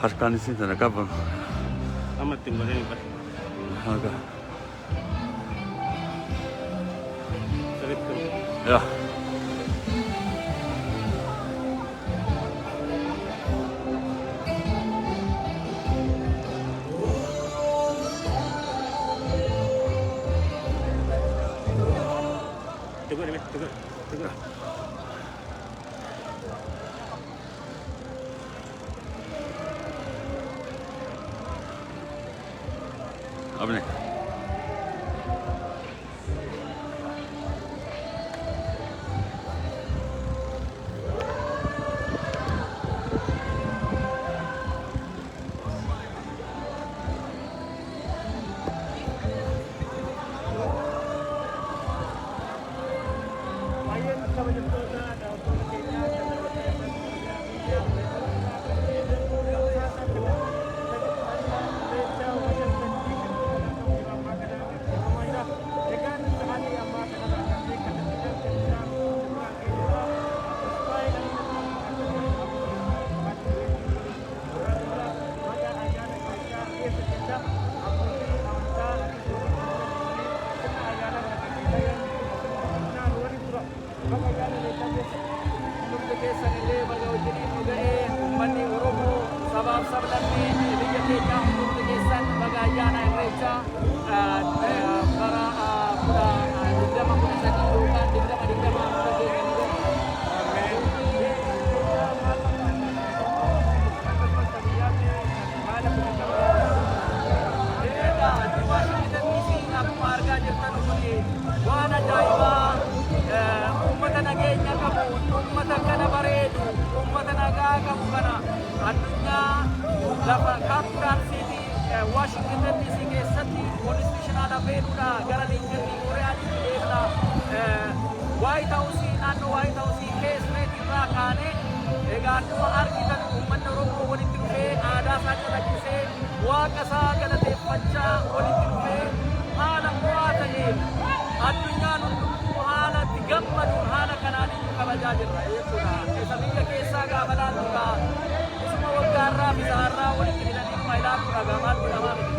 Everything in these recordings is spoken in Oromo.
harkaan isin sana qaban. Amatti godhanii bara. Haga. Sirriitti. Ja. Tegur. Abne. Capital City, Washington DC keessatti police station fe'uudha gara linkatti Kooriyaa White House naannoo White House keessatti irraa kaanee egaa akkuma argitan uummanni Oromoo walitti dhufee aadaa isaa calaqqisee waaqa isaa galateeffachaa walitti dhufee haala bu'aa ta'een addunyaan hundumtuu haala itti gammaduun haala kanaan kabajaa jirra jechuudha. Isa biyya keessaa gaafa laalluudha. Isuma waggaarraa bisaarraa walitti hidhanii ilaaluudha gaamaatti namaa miti.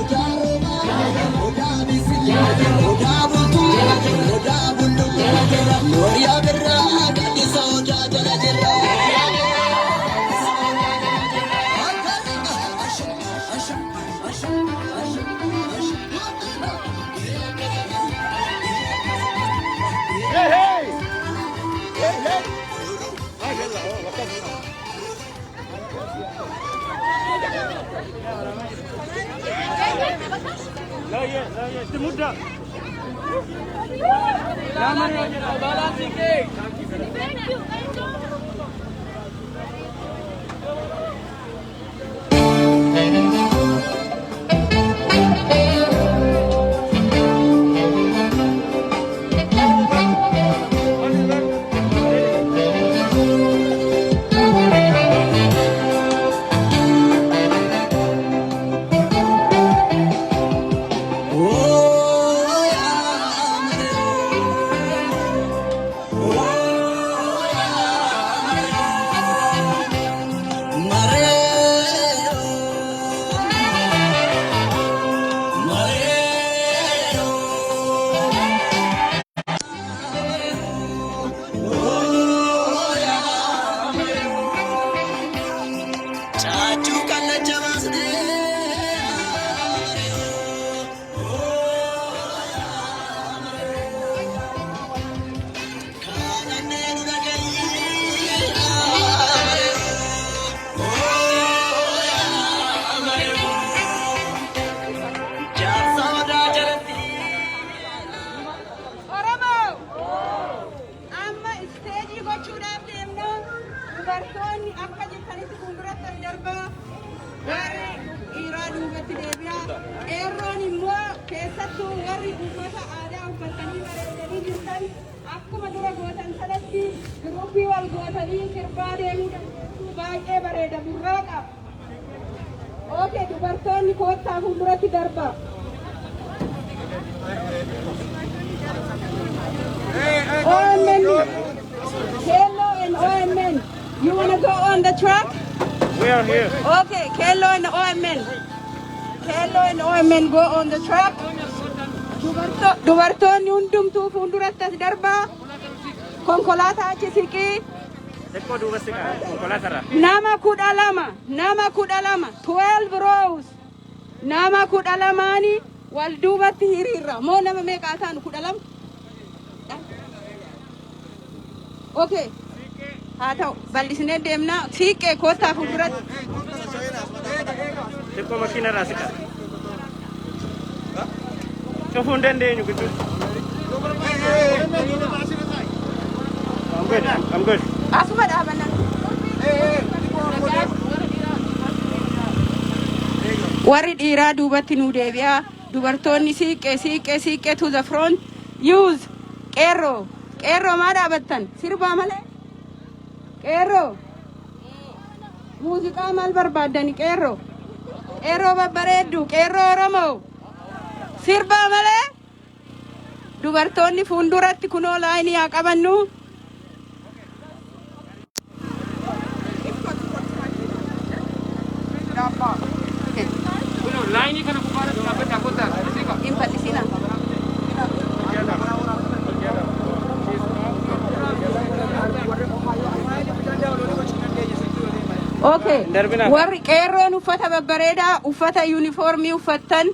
Oja لا تمدّ Okay, dubartoonni koottaa fuulduratti darba. OMN, Kello and OMN, you want to go on the track? We are here. Okay, Kello and OMN. Kello and OMN go on the track. Dubartoonni hundumtuu fuulduratti as darba. Konkolaataa achi siqii. Nama kudha lama, 12 rows. Nama kudha lamaani wal duubatti hiriirra. Moo nama meeqa taanu kudha lama? Okay. Haa ta'u bal'isnee deemnaa. Siiqqee koottaa fuulduratti. Xiqqoo makiina irraa siqa. Cufuu hin dandeenyu gidduu. I'm good. Asuma dhaabanna. Warri dhiiraa duubatti nu deebi'aa. Dubartoonni siiqqee to the front. Use qeerroo. Qeerroo maa dhaabattan? Sirbaa malee? Qeerroo. Muuziqaa maal barbaaddani qeerroo? Qeerroo babbareeddu. Qeerroo Oromoo. Sirbaa malee? Dubartoonni fuulduratti kunoo laayinii haa qabannu. Lainnya kan aku pada sampai takut tak? Impat di sini. Okay. Warri qeerroon uffata babbareedaa, uffata uniformii uffattan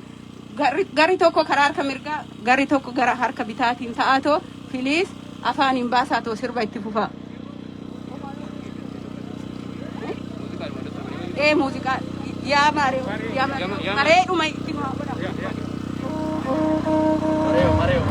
gari tokko karaa harka mirgaa, gari tokko gara harka bitaatiin ta'aatoo filiis afaaniin baasaatoo sirba itti fufaa. Muuziqaa. Ya Mario, Mario mai tengok apa dah? Mario.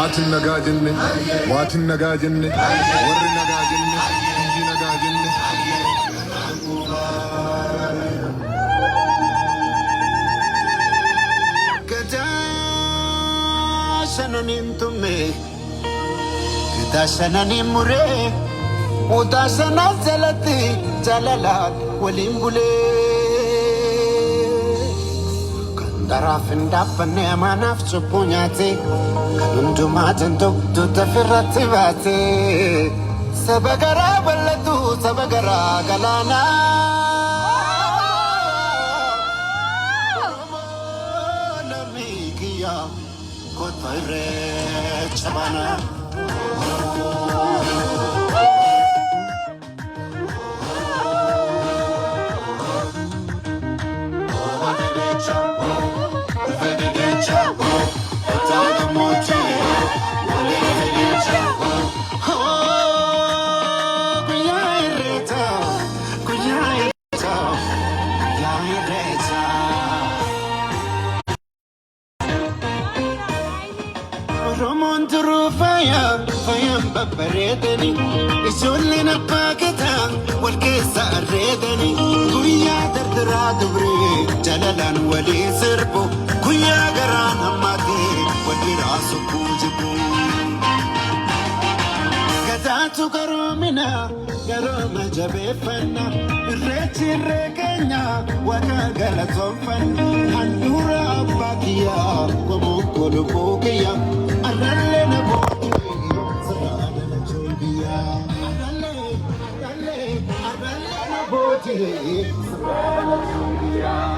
Waatin nagaa jenne, warri nagaa jenne, biyyi nagaa jenne. Gadaa sananin tumme, gadaa sananin muree, mudaa sanaa jalatti jaalala waliin bulee. Daraaf hin dhaabbanne amaanaaf cubbuu nyaate kan hundumaa danda'u tafirratti baate saba garaa bal'atu saba garaa galaanaa Oromoo namni kiyyaa kotba irreecha baanaa. bareedani ijoolleen abbaa gadaa wal keessa arreedani guyyaa dardaraa dubree jalalaan walii sirbu guyyaa garaan hammaatee wal biraa subbuu jibbu gadaatu garoomina garooma jabeeffanna irreechi irree keenya waaqa galatoonfanna handhuura abbaa kiyyaa gomuukko lubbuu kiyya arrallee na booddee sagaadana joolbiyyaa arrallee na booddee sagaadana joolbiyyaa.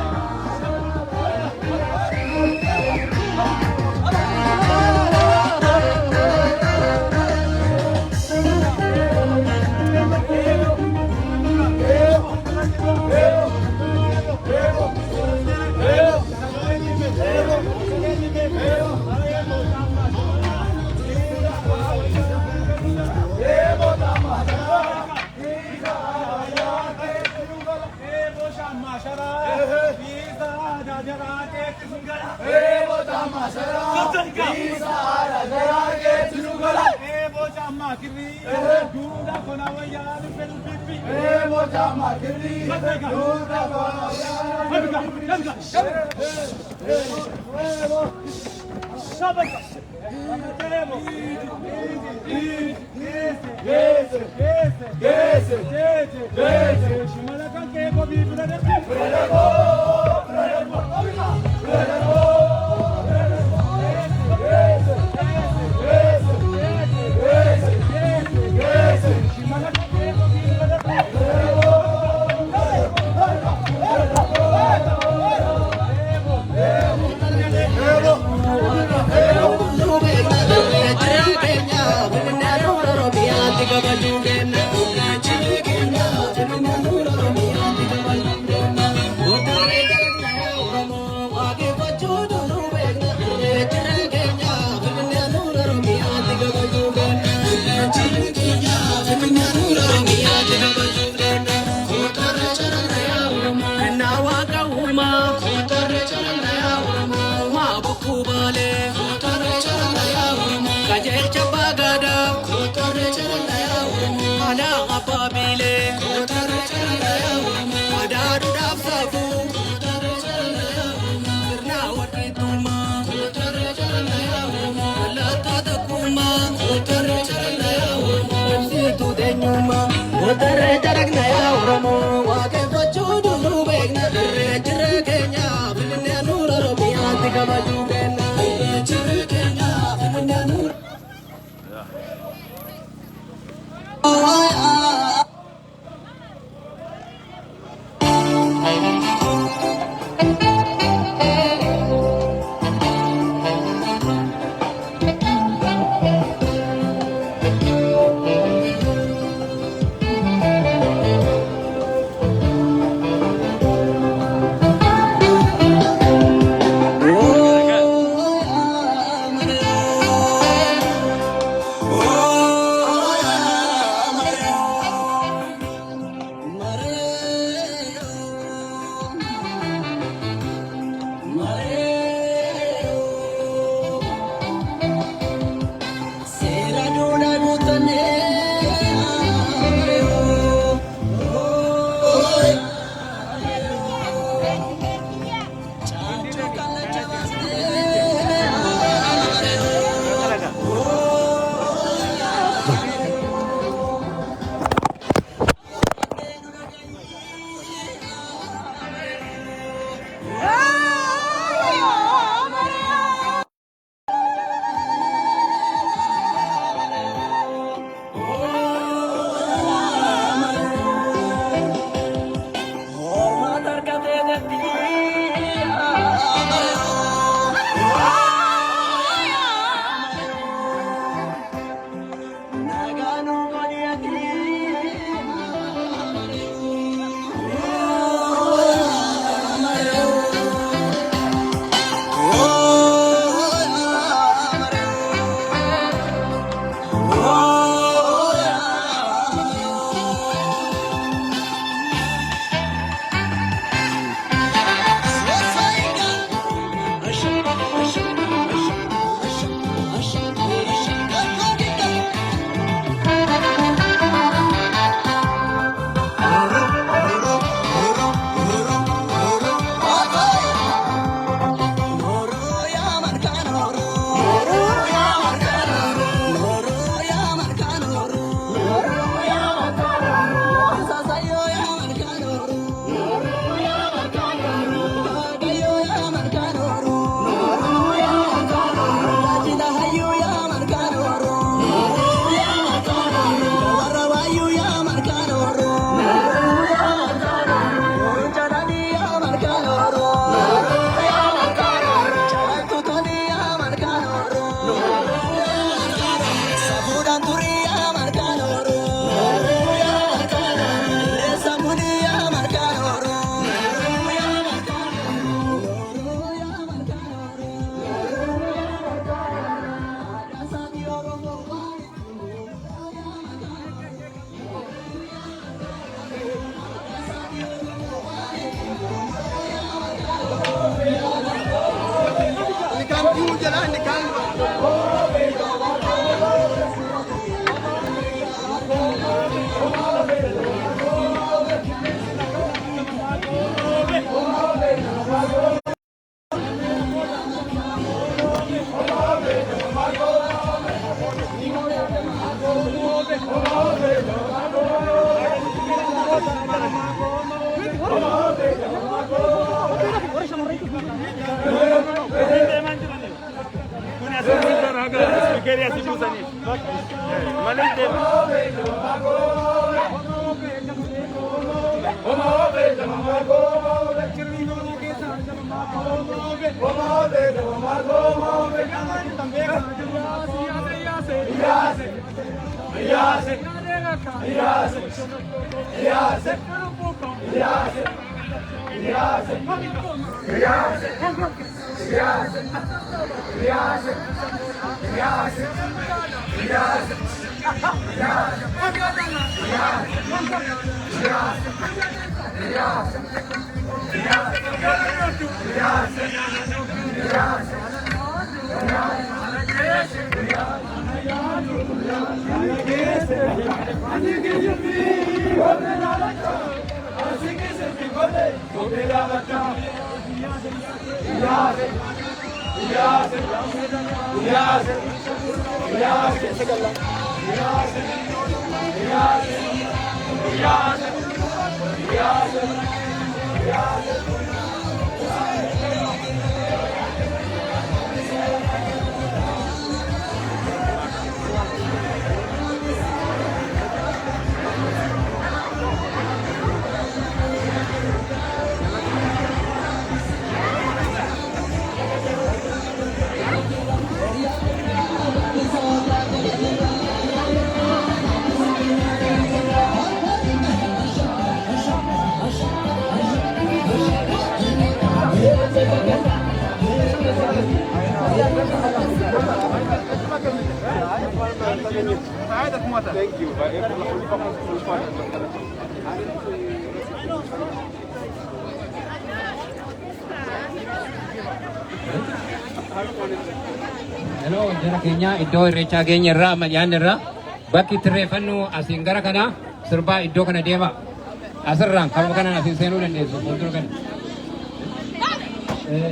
Hello, jara keenya iddoo irreechaa keenya irraa ammayyaan irraa bakki itti irreeffannu asiin gara kana sirbaa iddoo kana deema. Asirraan karuma kanaan asiin seenuu dandeessu fuuldura kana.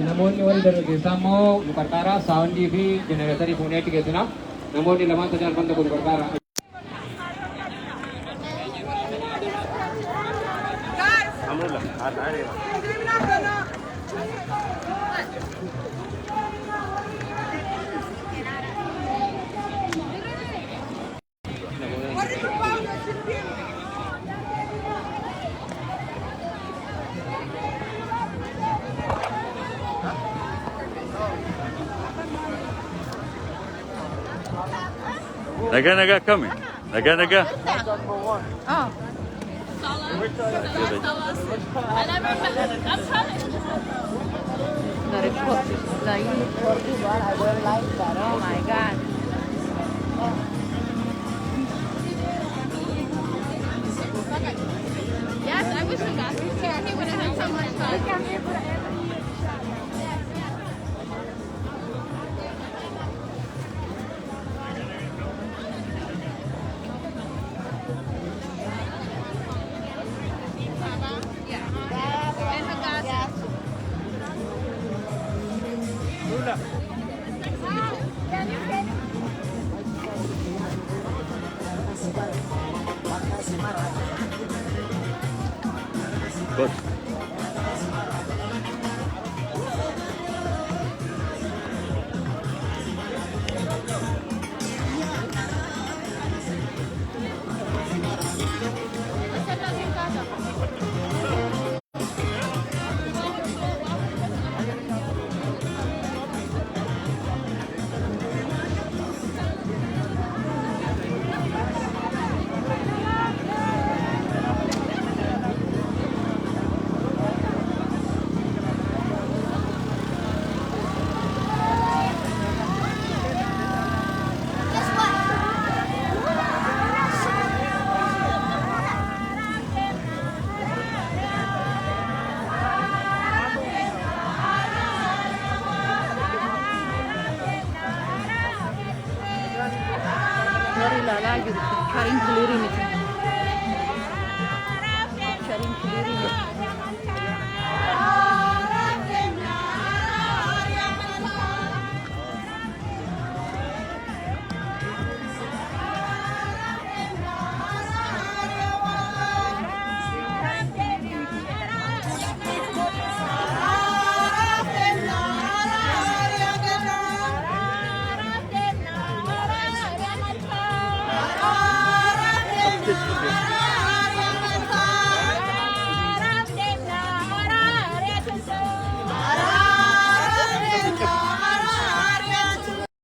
Namoonni wal dargaggeessaa immoo nu qarqaaraa saawundii fi jenereetarii fuunee itti geessina. Namoonni lamaan tajaajilfan tokko nu qarqaaraa. Naga coming. Naga. Oh. I don't like that. Oh my God. Yes, I wish we got this here. He would have had so much fun. Good. ilaalaa jiru. Kariin kiliirii miti.